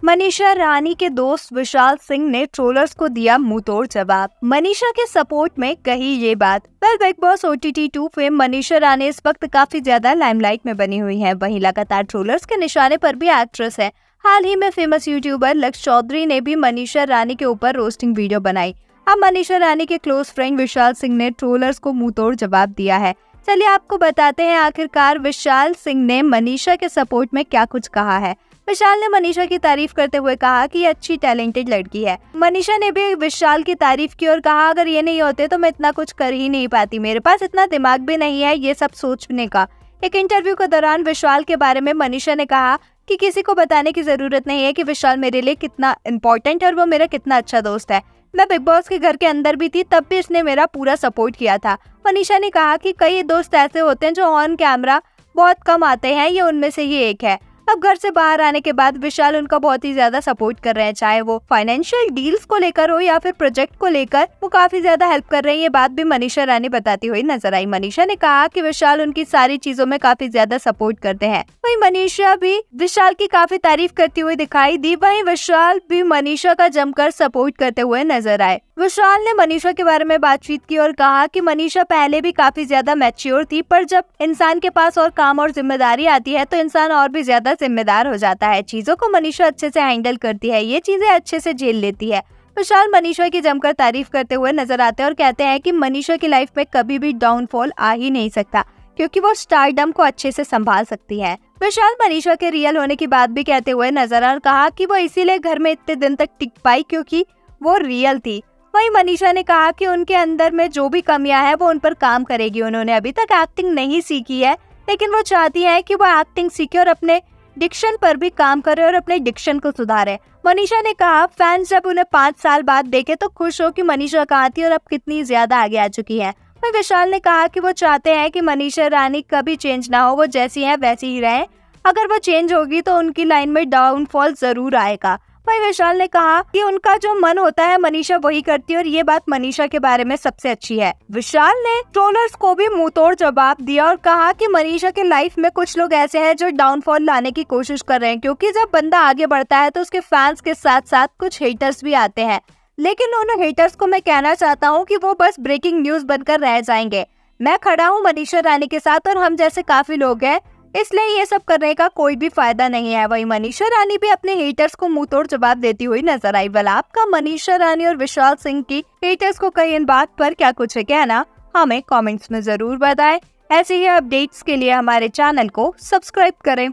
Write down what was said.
मनीषा रानी के दोस्त विशाल सिंह ने ट्रोलर्स को दिया मुंहतोड़ जवाब। मनीषा के सपोर्ट में कही ये बात। Big boss OTT 2 fame Manisha Rani इस वक्त काफी ज्यादा लाइमलाइट में बनी हुई हैं। वहीं लगातार ट्रोलर्स के निशाने पर भी एक्ट्रेस है। हाल ही में फेमस यूट्यूबर लक्ष्य चौधरी ने भी मनीषा रानी के ऊपर रोस्टिंग वीडियो बनाई। अब मनीषा रानी के क्लोज फ्रेंड विशाल सिंह ने ट्रोलर्स को मुंहतोड़ जवाब दिया है। चलिए आपको बताते हैं आखिरकार विशाल सिंह ने मनीषा के सपोर्ट में क्या कुछ कहा है। विशाल ने मनीषा की तारीफ करते हुए कहा कि ये अच्छी टैलेंटेड लड़की है। मनीषा ने भी विशाल की तारीफ की और कहा, अगर ये नहीं होते तो मैं इतना कुछ कर ही नहीं पाती, मेरे पास इतना दिमाग भी नहीं है ये सब सोचने का। एक इंटरव्यू के दौरान विशाल के बारे में मनीषा ने कहा कि किसी को बताने की जरूरत नहीं है कि विशाल मेरे लिए कितना इम्पोर्टेंट है और वो मेरा कितना अच्छा दोस्त है। मैं बिग बॉस के घर के अंदर भी थी, तब भी इसने मेरा पूरा सपोर्ट किया था। मनीषा ने कहा कि कई दोस्त ऐसे होते हैं जो ऑन कैमरा बहुत कम आते हैं, ये उनमें से ही एक है। अब घर से बाहर आने के बाद विशाल उनका बहुत ही ज्यादा सपोर्ट कर रहे हैं, चाहे वो फाइनेंशियल डील्स को लेकर हो या फिर प्रोजेक्ट को लेकर, वो काफी ज्यादा हेल्प कर रहे हैं। ये बात भी मनीषा रानी बताती हुई नजर आई। मनीषा ने कहा कि विशाल उनकी सारी चीजों में काफी ज्यादा सपोर्ट करते हैं। वहीं मनीषा भी विशाल की काफी तारीफ करती हुई दिखाई दी। वहीं विशाल भी मनीषा का जमकर सपोर्ट करते हुए नजर आए। विशाल ने मनीषा के बारे में बातचीत की और कहा कि मनीषा पहले भी काफी ज्यादा मैच्योर थी, पर जब इंसान के पास और काम और जिम्मेदारी आती है तो इंसान और भी ज्यादा जिम्मेदार हो जाता है। चीजों को मनीषा अच्छे से हैंडल करती है, ये चीजें अच्छे से झेल लेती है। विशाल मनीषा की जमकर तारीफ करते हुए नजर आते हैं और कहते हैं कि मनीषा की लाइफ में कभी भी डाउनफॉल आ ही नहीं सकता, क्योंकि वो स्टारडम को अच्छे से संभाल सकती है। विशाल मनीषा के रियल होने की बात भी कहते हुए नजर आए और कहा कि वो इसीलिए घर में इतने दिन तक टिक पाई क्योंकि वो रियल थी। वहीं मनीषा ने कहा कि उनके अंदर में जो भी कमियां हैं वो उन पर काम करेगी। उन्होंने अभी तक एक्टिंग नहीं सीखी है, लेकिन वो चाहती है कि वो एक्टिंग सीखे और अपने डिक्शन पर भी काम करे और अपने डिक्शन को सुधारे। मनीषा ने कहा फैंस जब उन्हें 5 साल बाद देखे तो खुश हो कि मनीषा कहाँ थी और अब कितनी ज्यादा आगे आ चुकी है। वहीं विशाल ने कहा कि वो चाहते हैं कि मनीषा रानी कभी चेंज ना हो, वो जैसी है वैसी ही रहे। अगर वो चेंज होगी तो उनकी लाइन में डाउनफॉल जरूर आएगा। वहीं विशाल ने कहा कि उनका जो मन होता है मनीषा वही करती है और ये बात मनीषा के बारे में सबसे अच्छी है। विशाल ने ट्रोलर्स को भी मुंहतोड़ जवाब दिया और कहा कि मनीषा के लाइफ में कुछ लोग ऐसे हैं जो डाउनफॉल लाने की कोशिश कर रहे हैं, क्योंकि जब बंदा आगे बढ़ता है तो उसके फैंस के साथ साथ कुछ हेटर्स भी आते हैं। लेकिन उन हेटर्स को मैं कहना चाहता हूँ कि वो बस ब्रेकिंग न्यूज बनकर रह जाएंगे। मैं खड़ा हूँ मनीषा रानी के साथ और हम जैसे काफी लोग हैं, इसलिए ये सब करने का कोई भी फायदा नहीं है। वहीं मनीषा रानी भी अपने हेटर्स को मुंहतोड़ जवाब देती हुई नजर आई। वाला आपका मनीषा रानी और विशाल सिंह की हेटर्स को कई इन बात पर क्या कुछ है कहना, हमें कमेंट्स में जरूर बताएं। ऐसे ही अपडेट्स के लिए हमारे चैनल को सब्सक्राइब करें।